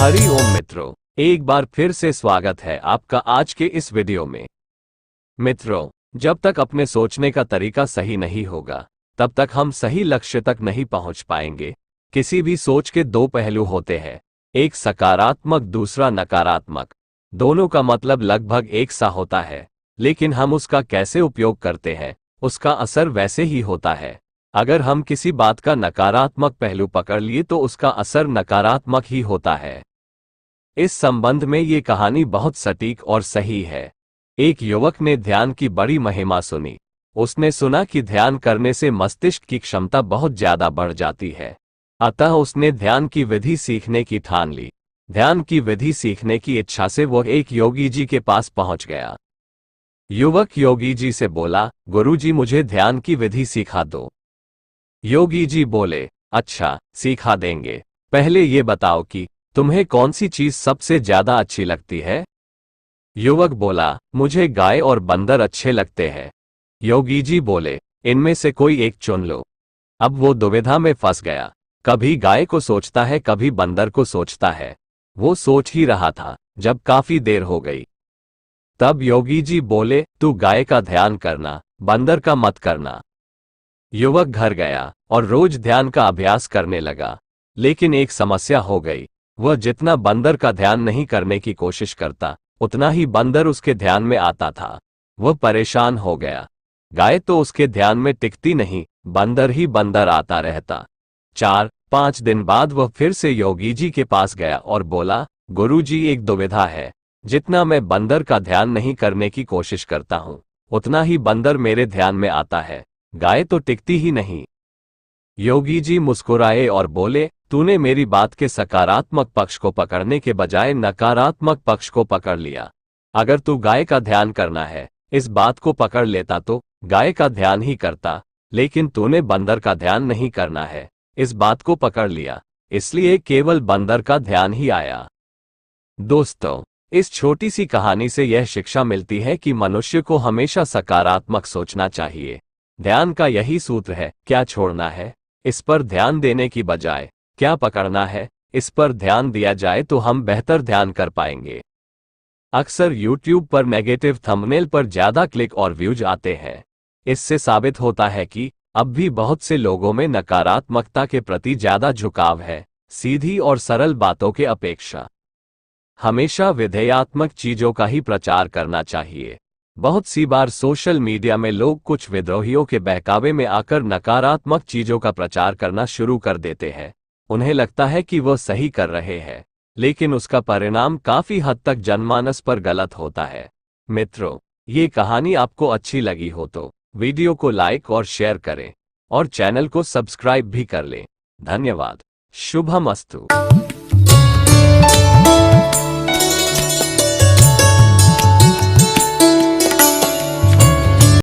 हरि ओम मित्रों, एक बार फिर से स्वागत है आपका आज के इस वीडियो में। मित्रों, जब तक अपने सोचने का तरीका सही नहीं होगा तब तक हम सही लक्ष्य तक नहीं पहुंच पाएंगे। किसी भी सोच के दो पहलू होते हैं, एक सकारात्मक दूसरा नकारात्मक। दोनों का मतलब लगभग एक सा होता है, लेकिन हम उसका कैसे उपयोग करते हैं उसका असर वैसे ही होता है। अगर हम किसी बात का नकारात्मक पहलू पकड़ लिए तो उसका असर नकारात्मक ही होता है। इस संबंध में ये कहानी बहुत सटीक और सही है। एक युवक ने ध्यान की बड़ी महिमा सुनी। उसने सुना कि ध्यान करने से मस्तिष्क की क्षमता बहुत ज्यादा बढ़ जाती है। अतः उसने ध्यान की विधि सीखने की ठान ली। ध्यान की विधि सीखने की इच्छा से वह एक योगी जी के पास पहुंच गया। युवक योगी जी से बोला, गुरुजी मुझे ध्यान की विधि सिखा दो। योगी जी बोले, अच्छा सिखा देंगे, पहले ये बताओ कि तुम्हें कौन सी चीज सबसे ज्यादा अच्छी लगती है। युवक बोला, मुझे गाय और बंदर अच्छे लगते हैं। योगी जी बोले, इनमें से कोई एक चुन लो। अब वो दुविधा में फंस गया, कभी गाय को सोचता है कभी बंदर को सोचता है। वो सोच ही रहा था जब काफी देर हो गई। तब योगी जी बोले, तू गाय का ध्यान करना, बंदर का मत करना। युवक घर गया और रोज ध्यान का अभ्यास करने लगा, लेकिन एक समस्या हो गई। वह जितना बंदर का ध्यान नहीं करने की कोशिश करता उतना ही बंदर उसके ध्यान में आता था। वह परेशान हो गया। गाय तो उसके ध्यान में टिकती नहीं, बंदर ही बंदर आता रहता। 4-5 दिन बाद वह फिर से योगी जी के पास गया और बोला, गुरुजी एक दुविधा है, जितना मैं बंदर का ध्यान नहीं करने की कोशिश करता हूँ उतना ही बंदर मेरे ध्यान में आता है, गाय तो टिकती ही नहीं। योगी जी मुस्कुराए और बोले, तूने मेरी बात के सकारात्मक पक्ष को पकड़ने के बजाय नकारात्मक पक्ष को पकड़ लिया। अगर तू गाय का ध्यान करना है इस बात को पकड़ लेता तो गाय का ध्यान ही करता, लेकिन तूने बंदर का ध्यान नहीं करना है इस बात को पकड़ लिया, इसलिए केवल बंदर का ध्यान ही आया। दोस्तों, इस छोटी सी कहानी से यह शिक्षा मिलती है कि मनुष्य को हमेशा सकारात्मक सोचना चाहिए। ध्यान का यही सूत्र है, क्या छोड़ना है इस पर ध्यान देने की बजाय क्या पकड़ना है इस पर ध्यान दिया जाए तो हम बेहतर ध्यान कर पाएंगे। अक्सर YouTube पर नेगेटिव थंबनेल पर ज्यादा क्लिक और व्यूज आते हैं। इससे साबित होता है कि अब भी बहुत से लोगों में नकारात्मकता के प्रति ज्यादा झुकाव है, सीधी और सरल बातों के अपेक्षा। हमेशा विधेयात्मक चीजों का ही प्रचार करना चाहिए। बहुत सी बार सोशल मीडिया में लोग कुछ विद्रोहियों के बहकावे में आकर नकारात्मक चीजों का प्रचार करना शुरू कर देते हैं। उन्हें लगता है कि वह सही कर रहे हैं, लेकिन उसका परिणाम काफी हद तक जनमानस पर गलत होता है। मित्रों, ये कहानी आपको अच्छी लगी हो तो वीडियो को लाइक और शेयर करें और चैनल को सब्सक्राइब भी कर लें। धन्यवाद। शुभमस्तु।